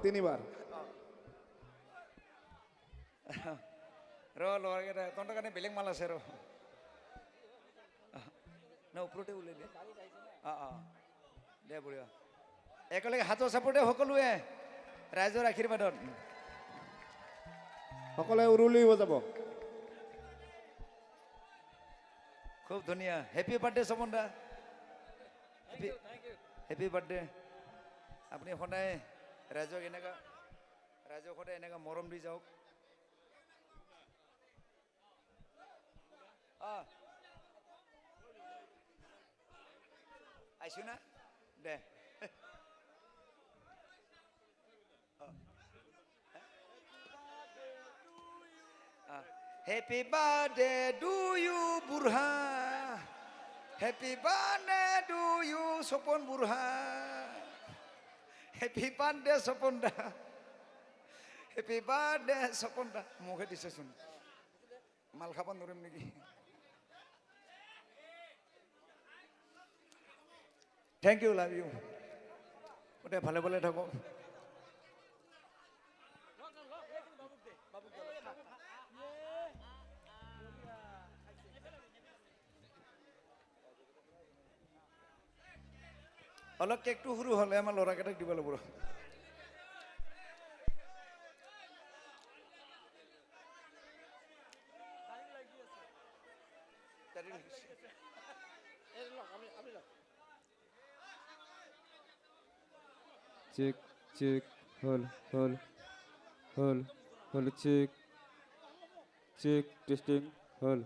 তিনবাৰ ৰ ল'ৰাকেইটা তহঁতৰ কাৰণে বেলেগ মাল আছে ৰ না ওপৰতে ওলাই দে অঁ দে বঢ়িয়া একেলগে হাতৰ চাপোৰ্টে সকলোৱে ৰাইজৰ আশীৰ্বাদত সকলোৱে উৰুলি বজাব। খুব ধুনীয়া হেপী বাৰ্থডে চমন দা হেপী বাৰ্থডে আপুনি সদায় ৰাইজক সদায় এনেকুৱা মৰম দি যাওক অঁ আহিছো না দে হেপী বাৰ্থডে টু ইউ বুঢ়া হেপী বাৰ্থডে টু ইউ সপন বুঢ়া হেপী বাৰ্থডে সপন দা হেপী বাৰ্থডে সপন দা মুখে দিছেচোন মাল খাব নোৱাৰিম নেকি থেংক ইউ লাভ ইউ গোটেই ভালে ভালে থাকক অলপ কেকটো সৰু হ'লে আমাৰ ল'ৰাকেইটাক দিব লাগিব চেক চেক হল হল হল হল চেক চেক টেস্টিং হল